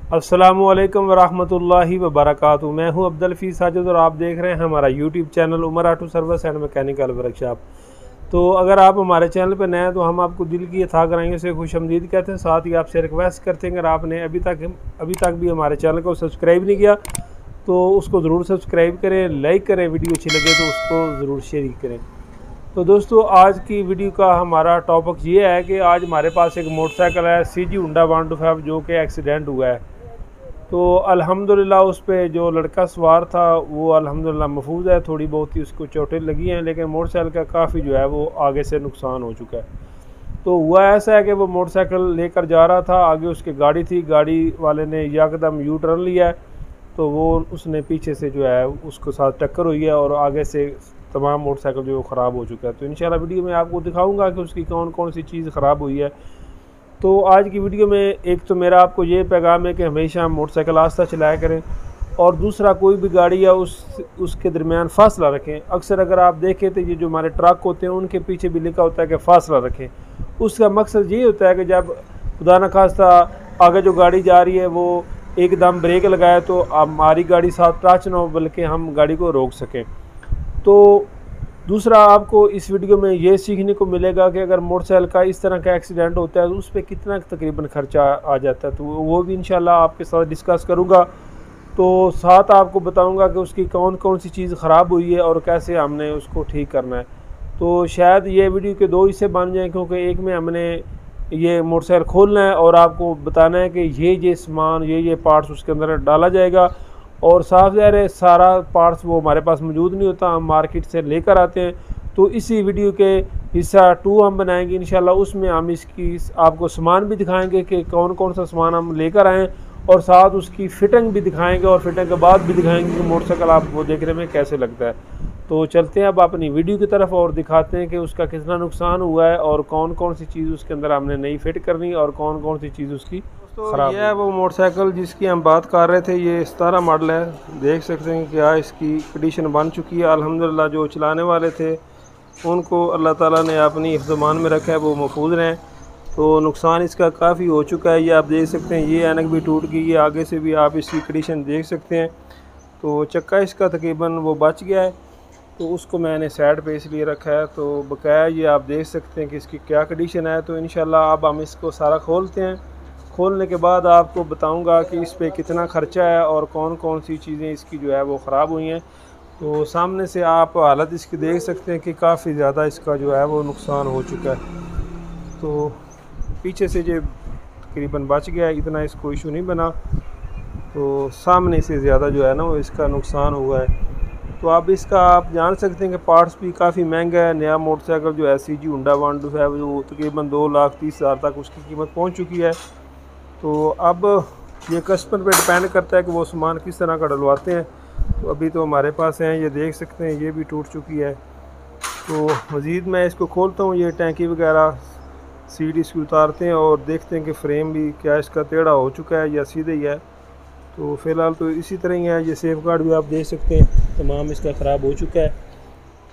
अस्सलामुअलैकुम वरहमतुल्लाहि वबरकातुहू। मैं हूं अब्दुल हफीज़ साजिद और आप देख रहे हैं हमारा YouTube channel Umar auto service and mechanical workshop. तो अगर आप हमारे चैनल पर नए हैं तो हम आपको दिल की अथाह गहराइयों से खुशअमदीद कहते हैं। साथ ही आपसे रिक्वेस्ट करते हैं, अगर आपने अभी तक भी हमारे चैनल को सब्सक्राइब नहीं किया तो उसको ज़रूर सब्सक्राइब करें, लाइक करें, वीडियो अच्छी लगे तो उसको ज़रूर शेयर करें। तो दोस्तों, आज की वीडियो का हमारा टॉपिक ये है कि आज हमारे पास एक मोटरसाइकिल है CG हुंडा 125 जो कि एक्सीडेंट हुआ है। तो अल्हम्दुलिल्लाह उस पर जो लड़का सवार था वो अल्हम्दुलिल्लाह महफूज है। थोड़ी बहुत ही उसको चोटें लगी हैं, लेकिन मोटरसाइकिल का काफ़ी जो है वो आगे से नुकसान हो चुका है। तो हुआ ऐसा है कि वो मोटरसाइकिल लेकर जा रहा था, आगे उसकी गाड़ी थी, गाड़ी वाले ने यकदम यू टर्न लिया है, तो वो उसने पीछे से जो है उसके साथ टक्कर हुई है और आगे से तमाम मोटरसाइकिल जो ख़राब हो चुका है। तो इंशाल्लाह वीडियो में आपको दिखाऊंगा कि उसकी कौन कौन सी चीज़ ख़राब हुई है। तो आज की वीडियो में एक तो मेरा आपको ये पैगाम है कि हमेशा मोटरसाइकिल आस्ता चलाया करें, और दूसरा कोई भी गाड़ी या उसके दरमियान फासला रखें। अक्सर अगर आप देखें तो ये जो हमारे ट्रक होते हैं उनके पीछे भी लिखा होता है कि फ़ासला रखें। उसका मकसद ये होता है कि जब खुदा न खास्ता आगे जो गाड़ी जा रही है वो एकदम ब्रेक लगाए तो हमारी गाड़ी साथ टच ना हो, बल्कि हम गाड़ी को रोक सकें। तो दूसरा, आपको इस वीडियो में ये सीखने को मिलेगा कि अगर मोटरसाइकिल का इस तरह का एक्सीडेंट होता है तो उस पर कितना तकरीबन खर्चा आ जाता है, तो वो भी इंशाल्लाह आपके साथ डिस्कस करूँगा। तो साथ आपको बताऊँगा कि उसकी कौन कौन सी चीज़ ख़राब हुई है और कैसे हमने उसको ठीक करना है। तो शायद ये वीडियो के दो हिस्से बन जाएँ, क्योंकि एक में हमने ये मोटरसाइकिल खोलना है और आपको बताना है कि ये सामान ये पार्ट्स उसके अंदर डाला जाएगा, और साफ ज़ाहिर है सारा पार्ट्स वो हमारे पास मौजूद नहीं होता, हम मार्केट से लेकर आते हैं। तो इसी वीडियो के हिस्सा 2 हम बनाएंगे इंशाल्लाह। उसमें हम इसकी आपको सामान भी दिखाएंगे कि कौन कौन सा सामान हम लेकर आएँ, और साथ उसकी फ़िटिंग भी दिखाएंगे, और फिटिंग के बाद भी दिखाएंगे कि मोटरसाइकिल आप वो देखने में कैसे लगता है। तो चलते हैं अब अपनी वीडियो की तरफ और दिखाते हैं कि उसका कितना नुकसान हुआ है और कौन कौन सी चीज़ उसके अंदर हमने नई फिट करनी और कौन कौन सी चीज़ उसकी खराब। ये है वो मोटरसाइकिल जिसकी हम बात कर रहे थे। ये 17 मॉडल है, देख सकते हैं क्या इसकी कंडीशन बन चुकी है। अल्हम्दुलिल्लाह जो चलाने वाले थे उनको अल्लाह ताला ने अपनी हिफ्ज़-ए-मान में रखा है, वो महफूज रहें। तो नुकसान इसका काफ़ी हो चुका है, ये आप देख सकते हैं। ये ऐनक भी टूट गई है, आगे से भी आप इसकी कंडीशन देख सकते हैं। तो चक्का इसका तकरीबन वो बच गया है, तो उसको मैंने साइड पे इसलिए रखा है। तो बकाया ये आप देख सकते हैं कि इसकी क्या कंडीशन है। तो इंशाल्लाह अब हम इसको सारा खोलते हैं। खोलने के बाद आपको बताऊंगा कि इस पे कितना ख़र्चा है और कौन कौन सी चीज़ें इसकी जो है वो ख़राब हुई हैं। तो सामने से आप हालत इसकी देख सकते हैं कि काफ़ी ज़्यादा इसका जो है वो नुकसान हो चुका है। तो पीछे से जो तकरीबन बच गया है, इतना इसको इशू नहीं बना। तो सामने से ज़्यादा जो है ना वो इसका नुकसान हुआ है। तो अब इसका आप जान सकते हैं कि पार्ट्स भी काफ़ी महंगा है। नया मोटरसाइकिल जो है CG हुंडा 125 जो तकरीबन 2,30,000 तक उसकी कीमत पहुंच चुकी है। तो अब ये कस्टमर पे डिपेंड करता है कि वो सामान किस तरह का डलवाते हैं। तो अभी तो हमारे पास हैं, ये देख सकते हैं, ये भी टूट चुकी है। तो मज़ीद मैं इसको खोलता हूँ, ये टैंकी वगैरह सीट इसकी उतारते हैं और देखते हैं कि फ्रेम भी क्या इसका टेढ़ा हो चुका है या सीधे ही है। तो फ़िलहाल तो इसी तरह ही है। ये सेफ गार्ड भी आप देख सकते हैं तमाम इसका ख़राब हो चुका है।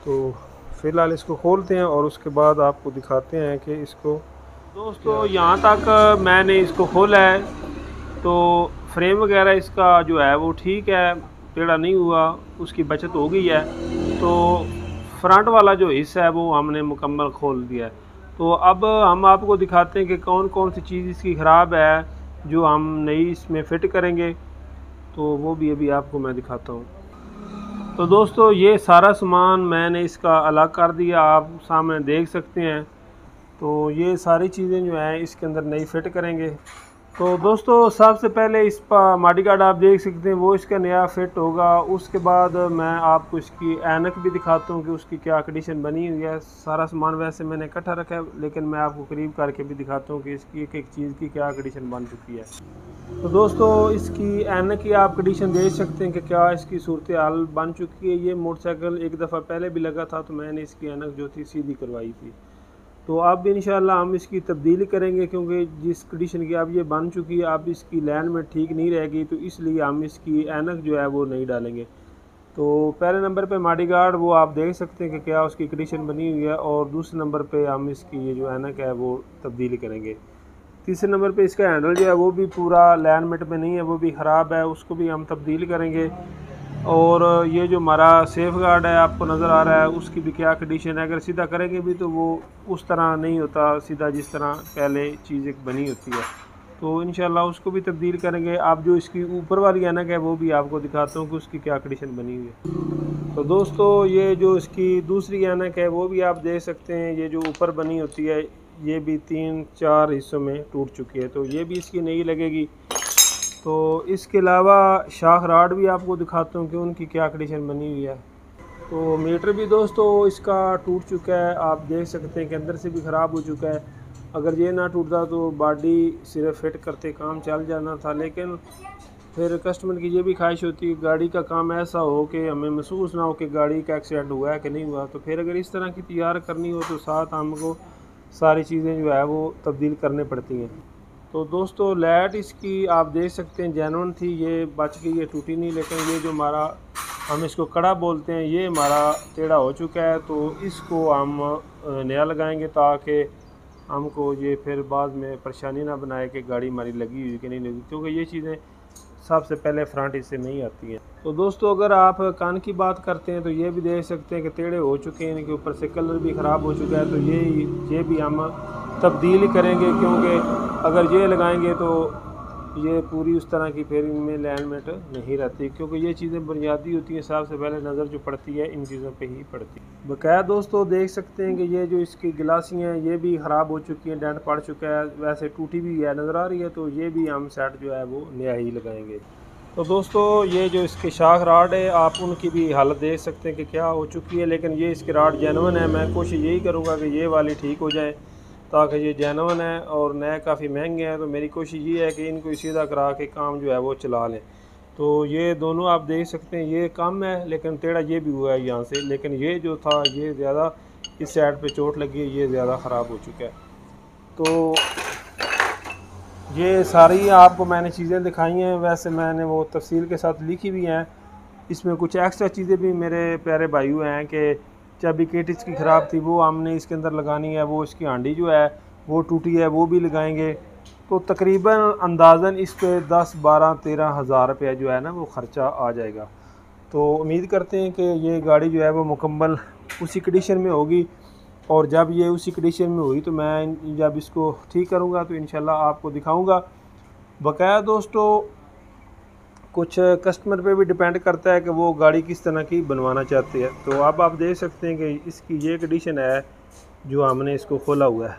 तो फ़िलहाल इसको खोलते हैं और उसके बाद आपको दिखाते हैं कि इसको। दोस्तों, यहाँ तक मैंने इसको खोला है तो फ्रेम वगैरह इसका जो है वो ठीक है, टेढ़ा नहीं हुआ, उसकी बचत हो गई है। तो फ्रंट वाला जो हिस्सा है वो हमने मुकम्मल खोल दिया है। तो अब हम आपको दिखाते हैं कि कौन कौन सी चीज़ इसकी ख़राब है जो हम नई इसमें फ़िट करेंगे। तो वो भी अभी आपको मैं दिखाता हूँ। तो दोस्तों, ये सारा सामान मैंने इसका अलग कर दिया, आप सामने देख सकते हैं। तो ये सारी चीज़ें जो हैं इसके अंदर नई फिट करेंगे। तो दोस्तों, सबसे पहले इस पर मॉडी गार्ड आप देख सकते हैं, वो इसका नया फिट होगा। उसके बाद मैं आपको इसकी ऐनक भी दिखाता हूँ कि उसकी क्या कंडीशन बनी हुई है। सारा सामान वैसे मैंने इकट्ठा रखा है, लेकिन मैं आपको करीब करके भी दिखाता हूँ कि इसकी एक एक चीज़ की क्या कंडीशन बन चुकी है। तो दोस्तों, इसकी ऐनक की आप कंडीशन देख सकते हैं कि क्या इसकी सूरत हाल बन चुकी है। ये मोटरसाइकिल एक दफ़ा पहले भी लगा था, तो मैंने इसकी ऐनक जो थी सीधी करवाई थी। तो अब भी इंशाल्लाह हम इसकी तब्दीली करेंगे, क्योंकि जिस कंडीशन की अब ये बन चुकी है अब इसकी लाइन में ठीक नहीं रहेगी, तो इसलिए हम इसकी ऐनक जो है वो नहीं डालेंगे। तो पहले नंबर पे मॉडी गार्ड वो आप देख सकते हैं कि क्या उसकी कंडीशन बनी हुई है, और दूसरे नंबर पे हम इसकी ये जो ऐनक है वो तब्दीली करेंगे। तीसरे नंबर पे इसका हैंडल जो है वो भी पूरा अलाइनमेंट में नहीं है, वो भी ख़राब है, उसको भी हम तब्दील करेंगे। और ये जो हमारा सेफ गार्ड है आपको नज़र आ रहा है, उसकी भी क्या कंडीशन है। अगर सीधा करेंगे भी तो वो उस तरह नहीं होता सीधा जिस तरह पहले चीज़ एक बनी होती है, तो इंशाल्लाह उसको भी तब्दील करेंगे। आप जो इसकी ऊपर वाली ऐनक है वो भी आपको दिखाता हूँ कि उसकी क्या कंडीशन बनी हुई है। तो दोस्तों ये जो इसकी दूसरी ऐनक है वो भी आप देख सकते हैं, ये जो ऊपर बनी होती है ये भी 3-4 हिस्सों में टूट चुकी है, तो ये भी इसकी नई लगेगी। तो इसके अलावा शाख राड भी आपको दिखाता हूँ कि उनकी क्या कंडीशन बनी हुई है। तो मीटर भी दोस्तों इसका टूट चुका है, आप देख सकते हैं कि अंदर से भी ख़राब हो चुका है। अगर ये ना टूटता तो बॉडी सिर्फ फिट करते काम चल जाना था, लेकिन फिर कस्टमर की ये भी ख्वाहिश होती है गाड़ी का काम ऐसा हो कि हमें महसूस ना हो कि गाड़ी का एक्सीडेंट हुआ है कि नहीं हुआ। तो फिर अगर इस तरह की तैयार करनी हो तो साथ हमको सारी चीज़ें जो है वो तब्दील करने पड़ती हैं। तो दोस्तों लाइट इसकी आप देख सकते हैं जेन्युइन थी, ये बच गई, ये टूटी नहीं। लेकिन ये जो हमारा हम इसको कड़ा बोलते हैं ये हमारा टेढ़ा हो चुका है, तो इसको हम नया लगाएंगे ताकि हमको ये फिर बाद में परेशानी ना बनाए कि गाड़ी हमारी लगी हुई कि नहीं लगी, क्योंकि ये चीज़ें सबसे पहले फ्रंट इससे नहीं आती हैं। तो दोस्तों अगर आप कान की बात करते हैं तो ये भी देख सकते हैं कि टेढ़े हो चुके हैं, इनके ऊपर से कलर भी ख़राब हो चुका है। तो ये भी हम तब्दील करेंगे, क्योंकि अगर ये लगाएंगे तो ये पूरी उस तरह की फिर इनमें अलाइनमेंट नहीं रहती, क्योंकि ये चीज़ें बुनियादी होती हैं। सबसे पहले नज़र जो पड़ती है इन चीज़ों पे ही पड़ती है। बकाया दोस्तों देख सकते हैं कि ये जो इसकी गिलासी हैं ये भी ख़राब हो चुकी हैं, डेंट पड़ चुका है, वैसे टूटी भी है नज़र आ रही है। तो ये भी हम सेट जो है वो नया ही लगाएंगे। तो दोस्तों ये जो इसके शाख राड है आप उनकी भी हालत देख सकते हैं कि क्या हो चुकी है, लेकिन ये इसके राड जेन्युइन है। मैं कोशिश यही करूँगा कि ये वाली ठीक हो जाए, ताकि ये जेन्युइन है और नए काफ़ी महंगे हैं। तो मेरी कोशिश ये है कि इनको सीधा करा के काम जो है वो चला लें। तो ये दोनों आप देख सकते हैं ये कम है, लेकिन टेढ़ा ये भी हुआ है यहाँ से, लेकिन ये जो था ये ज़्यादा इस साइड पे चोट लगी है, ये ज़्यादा ख़राब हो चुका है। तो ये सारी आपको मैंने चीज़ें दिखाई हैं, वैसे मैंने वो तफसील के साथ लिखी भी हैं। इसमें कुछ एक्स्ट्रा चीज़ें भी मेरे प्यारे भाइयों हैं कि चाबी केट इसकी ख़राब थी वो हमने इसके अंदर लगानी है, वो इसकी हांडी जो है वो टूटी है वो भी लगाएंगे। तो तकरीबन अंदाज़न इस पे 10-12-13 हज़ार रुपया जो है ना वो ख़र्चा आ जाएगा। तो उम्मीद करते हैं कि ये गाड़ी जो है वो मुकम्मल उसी कंडीशन में होगी, और जब ये उसी कंडीशन में हुई तो मैं जब इसको ठीक करूँगा तो इंशाल्लाह आपको दिखाऊँगा। बकाया दोस्तों कुछ कस्टमर पे भी डिपेंड करता है कि वो गाड़ी किस तरह की बनवाना चाहते हैं। तो अब आप देख सकते हैं कि इसकी ये कंडीशन है जो हमने इसको खोला हुआ है।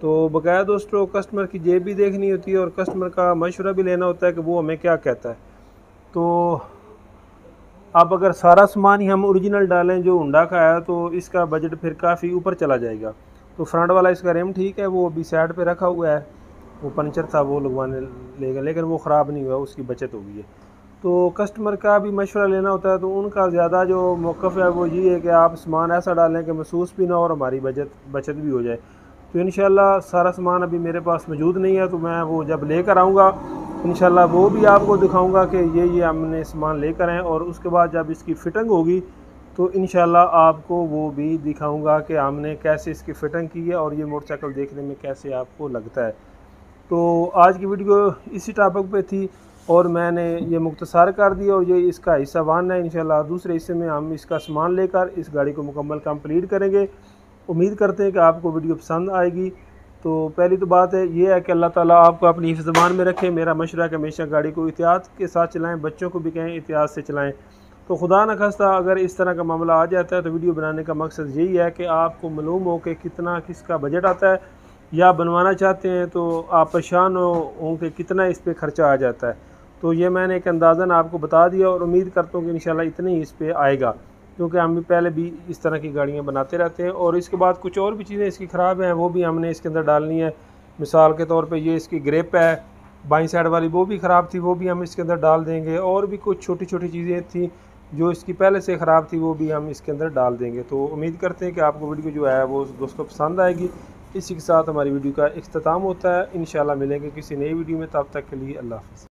तो बकाया दोस्तों कस्टमर की जेब भी देखनी होती है और कस्टमर का मशवरा भी लेना होता है कि वो हमें क्या कहता है। तो अब अगर सारा सामान ही हम ओरिजिनल डालें जो होंडा का है तो इसका बजट फिर काफ़ी ऊपर चला जाएगा। तो फ्रंट वाला इसका रिम ठीक है, वो अभी साइड पे रखा हुआ है, वो पंचर था वो लगवाने लेगा, लेकिन वो ख़राब नहीं हुआ, उसकी बचत हो गई है। तो कस्टमर का भी मशवरा लेना होता है, तो उनका ज़्यादा जो मौक़िफ़ है वो ये है कि आप सामान ऐसा डालें कि महसूस भी ना हो और हमारी बचत भी हो जाए। तो इंशाल्लाह सारा सामान अभी मेरे पास मौजूद नहीं है, तो मैं वो जब लेकर आऊँगा इंशाल्लाह वो भी आपको दिखाऊँगा कि ये हमने सामान लेकर आए, और उसके बाद जब इसकी फ़िटिंग होगी तो इंशाल्लाह आपको वो भी दिखाऊँगा कि हमने कैसे इसकी फ़िटिंग की है और ये मोटरसाइकिल देखने में कैसे आपको लगता है। तो आज की वीडियो इसी टॉपिक पे थी और मैंने ये मुख्तसर कर दिया, और ये इसका हिस्सा 1 है। इंशाल्लाह दूसरे हिस्से में हम इसका सामान लेकर इस गाड़ी को मुकम्मल कंप्लीट करेंगे। उम्मीद करते हैं कि आपको वीडियो पसंद आएगी। तो पहली तो बात है ये है कि अल्लाह ताला आपको अपनी हिफ्ज़-ए-मान में रखे। मेरा मशवरा है कि हमेशा गाड़ी को एहतियात के साथ चलाएँ, बच्चों को भी कहें एहतियात से चलाएँ। तो खुदा न खास्ता अगर इस तरह का मामला आ जाता है तो वीडियो बनाने का मकसद यही है कि आपको मालूम हो कि कितना किसका बजट आता है, या बनवाना चाहते हैं तो आप परेशान हो कि कितना इस पर ख़र्चा आ जाता है। तो ये मैंने एक अंदाज़न आपको बता दिया, और उम्मीद करता हूँ कि इंशाल्लाह इतना ही इस पर आएगा, क्योंकि हम भी पहले भी इस तरह की गाड़ियाँ बनाते रहते हैं। और इसके बाद कुछ और भी चीज़ें इसकी ख़राब हैं वो भी हमने इसके अंदर डालनी है। मिसाल के तौर पे ये इसकी ग्रिप है बाईं साइड वाली, वो भी ख़राब थी, वो भी हम इसके अंदर डाल देंगे। और भी कुछ छोटी छोटी चीज़ें थी जो इसकी पहले से ख़राब थी, वो भी हम इसके अंदर डाल देंगे। तो उम्मीद करते हैं कि आपको वीडियो जो है वो दोस्तों पसंद आएगी। इसी के साथ हमारी वीडियो का इख्तिताम होता है। इंशाल्लाह मिलेंगे किसी नई वीडियो में, तब तक के लिए अल्लाह हाफ़िज़।